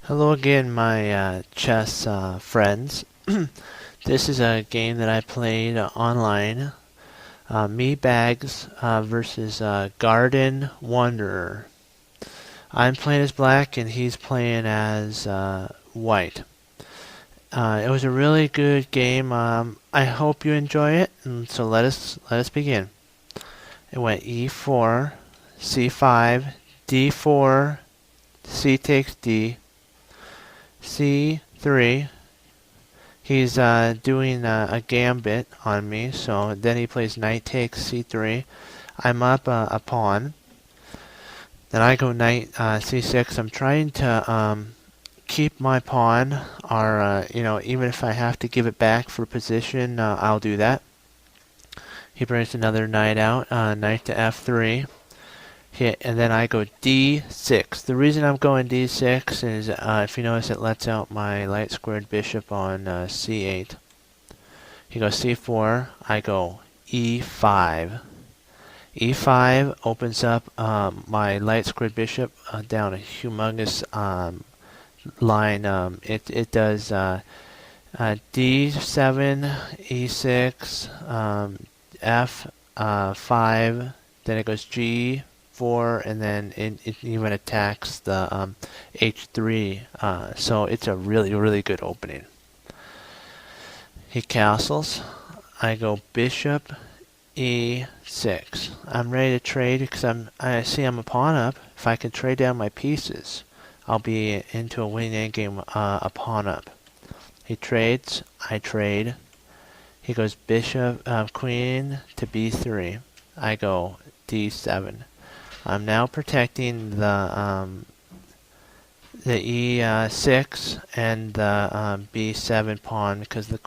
Hello again, my chess friends. This is a game that I played online. Me Bags versus Garden Wanderer. I'm playing as black and he's playing as white. It was a really good game. I hope you enjoy it. And so let us begin. It went E4, C5, D4, C takes D, C3. He's doing a gambit on me, so then he plays knight takes c3. I'm up a pawn. Then I go knight c6. I'm trying to keep my pawn, or even if I have to give it back for position, I'll do that. He brings another knight out, knight to f3. And then I go d6. The reason I'm going d6 is, if you notice, it lets out my light squared bishop on c8. He goes c4. I go e5. e5 opens up my light squared bishop down a humongous line. It does d7, e6, f5. Then it goes g4, and then it even attacks the h3. So it's a really good opening. He castles. I go bishop e6. I'm ready to trade because I see I'm a pawn up. If I can trade down my pieces, I'll be into a winning endgame a pawn up. He trades. I trade. He goes bishop queen to b3. I go d7. I'm now protecting the e6 and the b7 pawn because the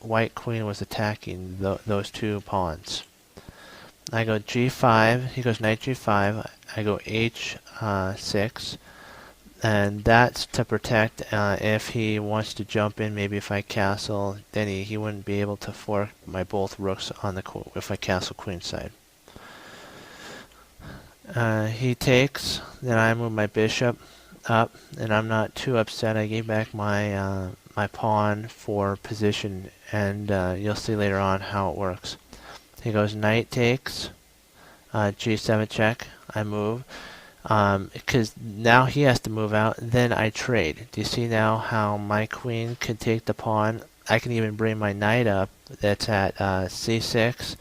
white queen was attacking those two pawns. I go g5. He goes knight g5. I go h6. And that's to protect if he wants to jump in. Maybe if I castle, then he wouldn't be able to fork my both rooks on the if I castle queenside. He takes, then I move my bishop up, and I'm not too upset. I gave back my my pawn for position, and you'll see later on how it works. He goes knight takes, g7 check. I move. Because now he has to move out, then I trade. Do you see now how my queen can take the pawn? I can even bring my knight up that's at c6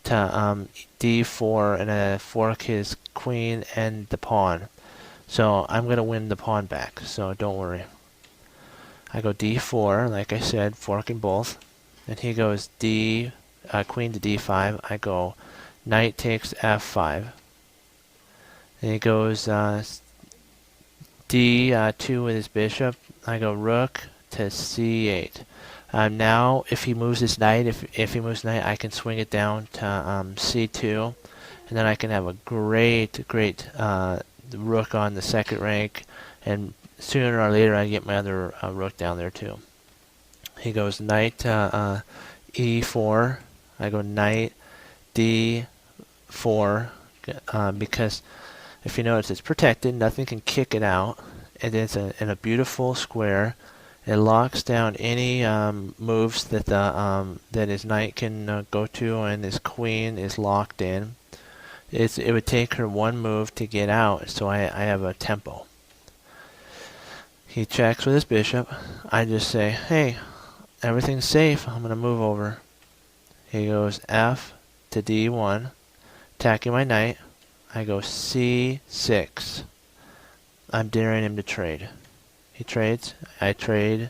to d4 and fork his queen and the pawn. So I'm going to win the pawn back, so don't worry. I go d4, like I said, forking both. And he goes queen to d5. I go knight takes f5. And he goes d2 with his bishop. I go rook to c8. Now, if he moves his knight, if he moves knight, I can swing it down to c2, and then I can have a great rook on the second rank, and sooner or later I get my other rook down there too. He goes knight to e4. I go knight d4 because if you notice, it's protected. Nothing can kick it out. And it's in a beautiful square. It locks down any moves that that his knight can go to, and his queen is locked in. It would take her one move to get out, so I have a tempo. He checks with his bishop. I just say, hey, everything's safe. I'm going to move over. He goes f to d1, attacking my knight. I go c6. I'm daring him to trade. He trades. I trade.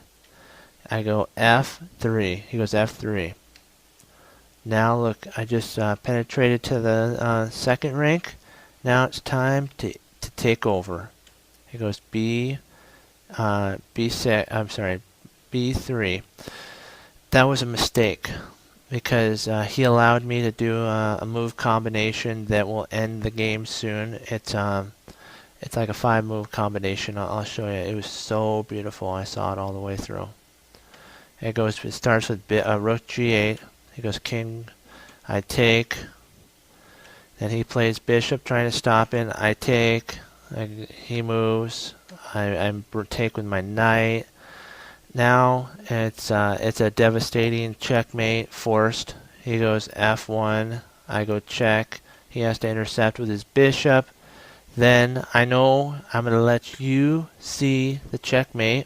I go f3. He goes f3. Now look, I just penetrated to the second rank. Now it's time to take over. He goes b6. I'm sorry, b3. That was a mistake, because he allowed me to do a move combination that will end the game soon. It's like a 5-move combination. I'll show you. It was so beautiful. I saw it all the way through. It starts with rook g8. He goes king. I take. Then he plays bishop, trying to stop it. I take. He moves. I take with my knight. Now it's a devastating checkmate, forced. He goes f1. I go check. He has to intercept with his bishop. Then I know I'm going to let you see the checkmate.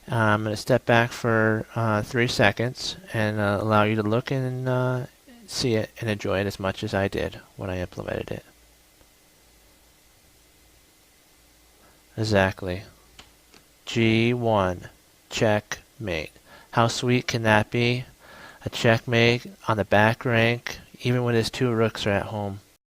I'm going to step back for 3 seconds and allow you to look and see it and enjoy it as much as I did when I implemented it. Exactly. G1. Checkmate. How sweet can that be? A checkmate on the back rank, even when his two rooks are at home.